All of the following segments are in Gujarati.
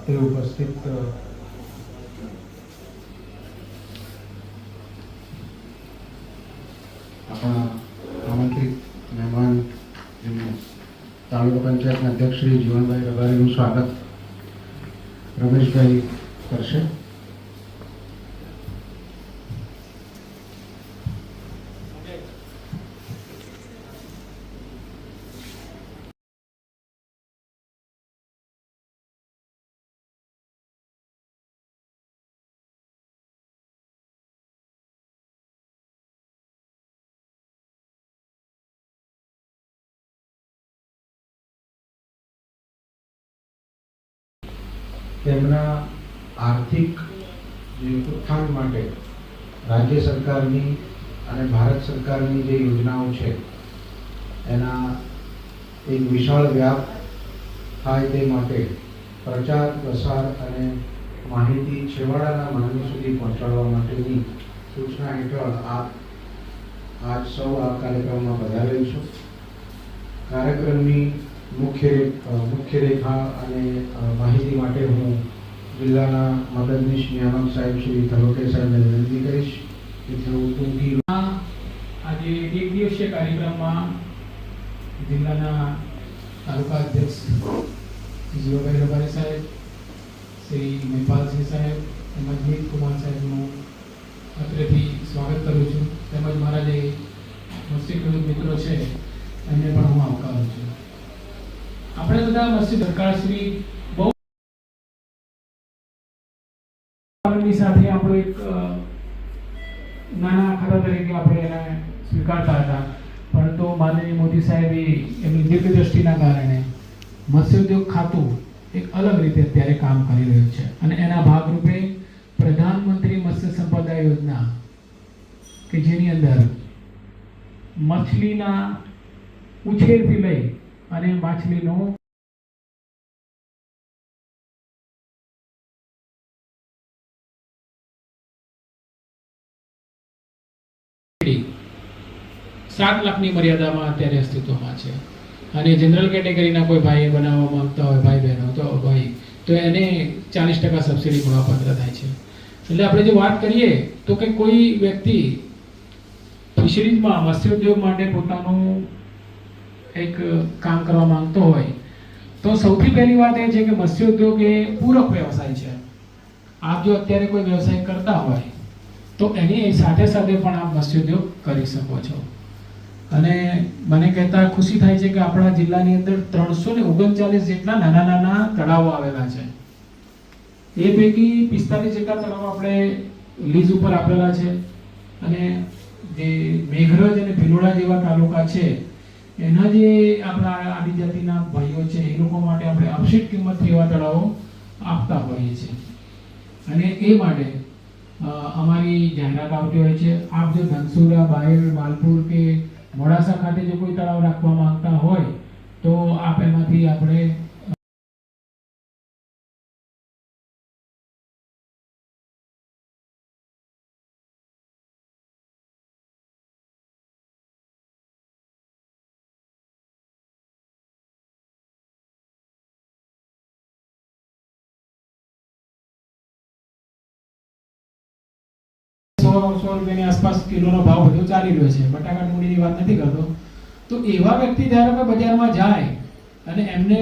તે ઉપસ્થિત આપણા આમંત્રિત મહેમાન તાલુકા પંચાયતના અધ્યક્ષ શ્રી જીવનભાઈ રબારીનું સ્વાગત રમેશભાઈ કરશે. તેમના આર્થિક જે ઉત્થાન માટે રાજ્ય સરકારની અને ભારત સરકારની જે યોજનાઓ છે એના એક વિશાળ વ્યાપ થાય તે માટે પ્રચાર પ્રસાર અને માહિતી છેવાડાના માનવી સુધી પહોંચાડવા માટેની સૂચના હેઠળ આજ સૌ આ કાર્યક્રમમાં પધારેલ છું. કાર્યક્રમની મુખ્ય રેખા અને માહિતી માટે હું જિલ્લાના મદદનીશ નિયામક સાહેબ શ્રી થલોટે સાહેબને વિનંતી કરીશ કે તેઓ ટૂંકી આજે એક દિવસીય કાર્યક્રમમાં જિલ્લાના તાલુકા અધ્યક્ષ જીવાભાઈ રબારી સાહેબ, શ્રી મહિપાલસિંહ સાહેબ તેમજ મિત કુમાર સાહેબનું અત્રેથી સ્વાગત કરું છું. તેમજ મારા જે મત્સ્ય ખેડૂત મિત્રો છે એમને પણ હું આવકારું છું. આપણે બધા મત્સ્ય સરકારશ્રી બહુ સાથે આપણો એક નાના ખાતા તરીકે આપણે એને સ્વીકારતા હતા, પરંતુ માનનીય મોદી સાહેબે એમની દીર્ઘદ્રષ્ટિના કારણે મત્સ્યોદ્યોગ ખાતું એક અલગ રીતે અત્યારે કામ કરી રહ્યું છે અને એના ભાગરૂપે પ્રધાનમંત્રી મત્સ્ય સંપદા યોજના કે જેની અંદર મછલીના ઉછેરથી લઈ અને માછલીનો ₹7 લાખની મર્યાદામાં અત્યારે અસ્તિત્વમાં છે અને જનરલ કેટેગરીના કોઈ ભાઈ બનાવવા માંગતા હોય ભાઈ બહેનો તો એને 40% સબસિડી મળવાપાત્ર થાય છે. એટલે આપણે જે વાત કરીએ તો કે કોઈ વ્યક્તિ ફિશરીઝમાં મત્સ્યોદ્યોગ માટે પોતાનું એક કામ કરવા માંગતો હોય તો સૌથી પહેલી વાત એ છે કે મત્સ્યોદ્યોગ એ પૂરક વ્યવસાય છે. આપ જો અત્યારે કોઈ વ્યવસાય કરતા હોય તો એની સાથે સાથે પણ આપ મત્સ્યોદ્યોગ કરી શકો છો. અને મને કહેતા ખુશી થાય છે કે આપણા જિલ્લાની અંદર 339 જેટલા નાના નાના તળાવો આવેલા છે. એ પૈકી 45 જેટલા તળાવો આપણે લીઝ ઉપર આપેલા છે અને જે મેઘરજ અને ભિલોડા જેવા તાલુકા છે એના જે આપણા આદિજાતિના ભાઈઓ છે એ લોકો માટે આપણે અપશિટ કિંમતથી એવા તળાવો આપતા હોઈએ છીએ. અને એ માટે અમારી જાહેરાત આવતી હોય છે. આપ જો ધનસુરા, બાયડ, માલપુર કે મોડાસા ખાતે જો કોઈ તળાવ રાખવા માંગતા હોય તો આપ એમાંથી આપણે ₹100 આસપાસ કિલોનો ભાવ બધો ચાલી રહ્યો છે. બટાકા ડુંગળીની વાત નથી કરતો. તો એવા વ્યક્તિ ધારો કે બજારમાં જાય અને એમને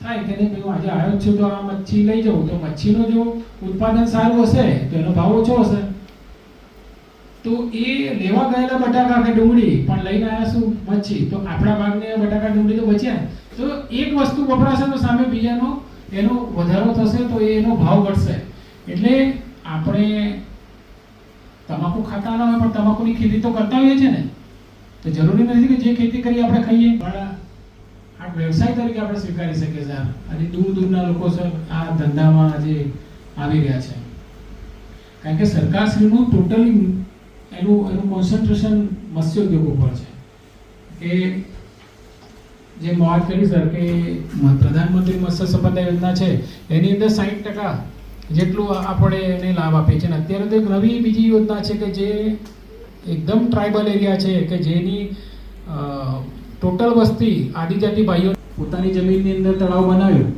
થાય કે નહીં હું આજે આવ્યો છું તો આ મચ્છી લઈ જાઉં, તો મચ્છીનો જો ઉત્પાદન સારું હશે તો એનો ભાવ ઓછો હશે. તો એ લેવા ગયેલા બટાકા કે ડુંગળી પણ લઈને આવ્યા શું મચ્છી, તો આપણા ભાગને બટાકા ડુંગળી તો બચ્યા. તો એક વસ્તુ વપરાશે તો સામે બીજાનો એનો વધારો થશે તો એનો ભાવ ઘટશે. એટલે આપણે તમાકુ ખાતા ના હોય પણ તમાકુની ખેતી તો કરતા હોઈએ છે ને, તો જરૂરી નથી કે જે ખેતી કરી આપણે ખાઈએ, પણ આ વ્યવસાય તરીકે આપણે સ્વીકારી શકીએ છીએ. અને દૂર દૂરના લોકો આ ધંધામાં આજે આવી રહ્યા છે કારણ કે સરકારશ્રીનું ટોટલી એનું કોન્સન્ટ્રેશન મત્સ્યોદ્યોગ ઉપર છે. કે જે વાત કરી સર કે પ્રધાનમંત્રી મત્સ્ય સંપદા યોજના છે એની અંદર 60% જેટલું આપણે એને લાભ આપીએ છીએ. અત્યારે તો એક નવી બીજી યોજના છે કે જે એકદમ ટ્રાઇબલ એરિયા છે કે જેની ટોટલ વસ્તી આદિજાતિ ભાઈઓ પોતાની જમીનની અંદર તળાવ બનાવ્યું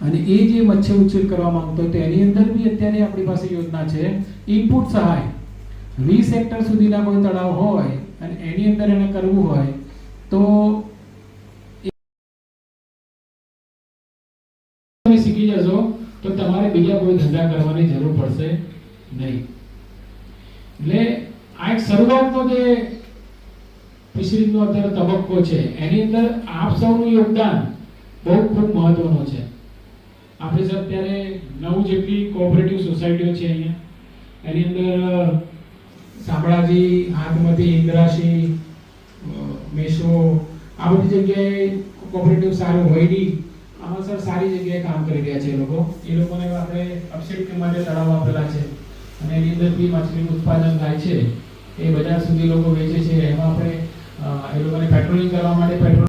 અને એ જે મત્સ્ય ઉછેર કરવા માંગતો હોય તો એની અંદર બી અત્યારે આપણી પાસે યોજના છે ઇનપુટ સહાય. 20 હેક્ટર સુધીના કોઈ તળાવ હોય અને એની અંદર એને કરવું હોય તો તમે શીખી જશો તો તમારે બીજા કોઈ ધંધા કરવાની જરૂર પડશે નહીં. એટલે આ એક શરૂઆતનો જે ફિશરીઝનો અત્યારે તબક્કો છે એની અંદર આપ સૌનું યોગદાન બહુ ખૂબ મહત્વનું છે. આપણી સાથે અત્યારે 9 જેટલી કોઓપરેટિવ સોસાયટીઓ છે અહીંયા. એની અંદર શામળાજી, હાથમતી, ઇન્દ્રાશી, મેસો આ બધી જગ્યાએ કોઓપરેટિવ સારું હોયડી આમાં સર સારી જગ્યાએ કામ કરી રહ્યા છે એ લોકો. એ લોકોને આપણે અપસેટ માટે તળાવ આપેલા છે અને એની અંદર બી માછલીનું ઉત્પાદન થાય છે એ બજાર સુધી લોકો વેચે છે. એમાં આપણે એ લોકોને પેટ્રોલિંગ કરવા માટે પેટ્રોલ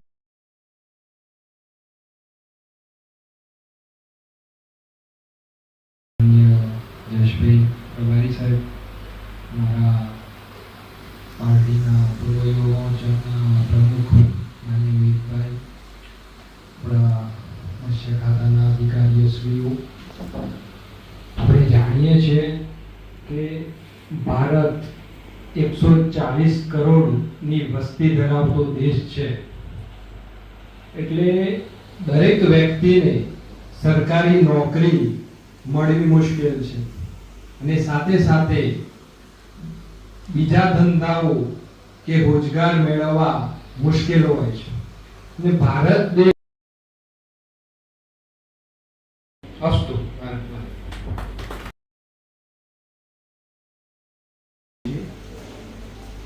જયેશભાઈ પ્રભારી સાહેબ, મારા પાર્ટીના પૂર્વ યુવા મોરચાના પ્રમુખ માન્ય વિવેકભાઈ, આપણા મત્સ્ય ખાતાના અધિકારીશ્રીઓ, આપણે જાણીએ છીએ કે ભારત 140 કરોડની વસ્તી ધરાવતો દેશ છે. એટલે દરેક વ્યક્તિને સરકારી નોકરી મળવી મુશ્કેલ છે અને સાથે સાથે બીજા ધંધાઓ કે રોજગાર મેળવવા મુશ્કેલ હોય છે. અને ભારત દેશ અસ્તુ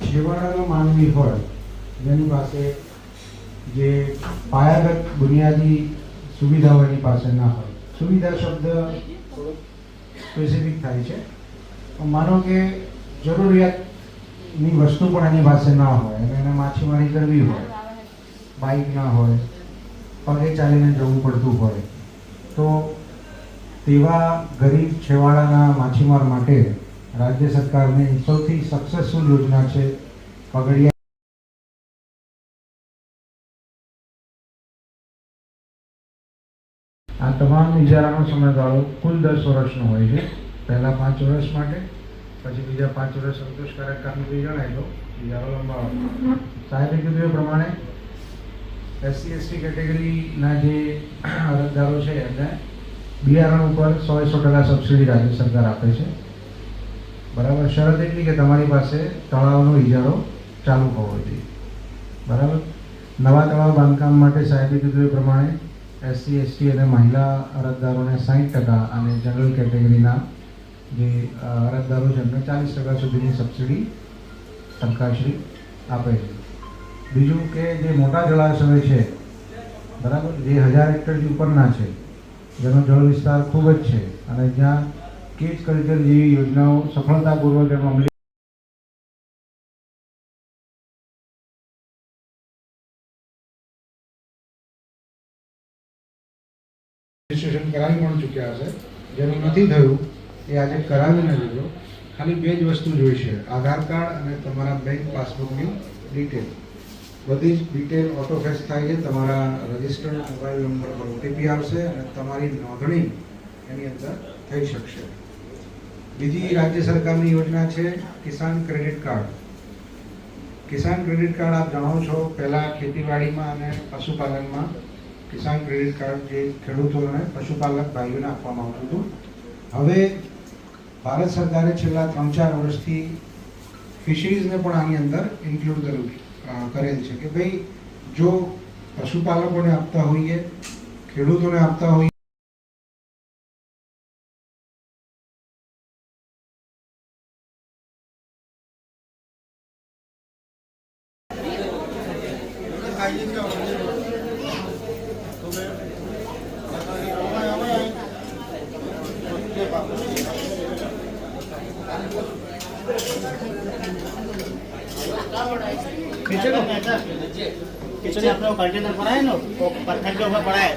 છેવાડાનો માનવી હોય જેની પાસે જે પાયાગત બુનિયાદી સુવિધાઓ એની પાસે ના હોય. સુવિધા શબ્દ સ્પેસિફિક થાય છે. માનો કે જરૂરિયાતની વસ્તુ પણ એની પાસે ના હોય અને એને માછીમારી કરવી હોય, બાઇક ના હોય, પગે ચાલીને જવું પડતું હોય, તો તેવા ગરીબ છેવાડાના માછીમાર માટે રાજ્ય સરકારની સૌથી સક્સેસફુલ યોજના છે પગડિયા. આ તમામ ઇજારાનો સમયગાળો કુલ 10 વર્ષનો હોય છે. પહેલા 5 વર્ષ માટે, પછી બીજા 5 વર્ષ સંતોષકારક કામગીરી જણાય તો ઇજારો લંબાવો. સાહેબે કીધું એ પ્રમાણે SC/ST કેટેગરીના જે અરજદારો છે એમને બિયારણ ઉપર 100% સબસિડી રાજ્ય સરકાર આપે છે. બરાબર. શરત એટલી કે તમારી પાસે તળાવનો ઇજારો ચાલુ હોવો જોઈએ. બરાબર. નવા તળાવ બાંધકામ માટે સાહેબે કીધું એ પ્રમાણે SC/ST અને મહિલા અરજદારોને 60% અને જનરલ કેટેગરીના જે અરજદારો છે એમને 40% સુધીની સબસિડી સરકારશ્રી આપે છે. બીજું કે જે મોટા જળાશયો છે, બરાબર, જે 1000 હેક્ટરથી ઉપરના છે, જેનો જળ વિસ્તાર ખૂબ જ છે અને જ્યાં કેચ કલ્ચર જેવી યોજનાઓ સફળતાપૂર્વક એમાં અમલી રજીસ્ટ્રેશન કરાવી પણ ચૂક્યા હશે. જેનું નથી થયું એ આજે કરાવીને લેજો. ખાલી 2 જ વસ્તુ જોઈશે: આધાર કાર્ડ અને તમારા બેંક પાસબુકની ડિટેલ. બધી જ ડિટેલ ઓટોફેસ થાય છે. તમારા રજિસ્ટર્ડ મોબાઈલ નંબર પર OTP આવશે અને તમારી નોંધણી એની અંદર થઈ શકશે. બીજી રાજ્ય સરકારની યોજના છે કિસાન ક્રેડિટ કાર્ડ. કિસાન ક્રેડિટ કાર્ડ આપ જાણો છો, પહેલાં ખેતીવાડીમાં અને પશુપાલનમાં કિસાન ક્રેડિટ કાર્ડ જે ખેડૂતોને પશુપાલક ભાઈઓને આપવામાં આવતું હતું. હવે ભારત સરકારે છેલ્લા 3-4 વર્ષથી ફિશરીઝને પણ આની અંદર ઇન્ક્લુડ કરેલ છે કે ભાઈ જો પશુપાલકોને આપતા હોઈએ, ખેડૂતોને આપતા હોઈએ, किचन में अपने कंटेनर पड़ा है ना, वो पत्थर के ऊपर पड़ा है,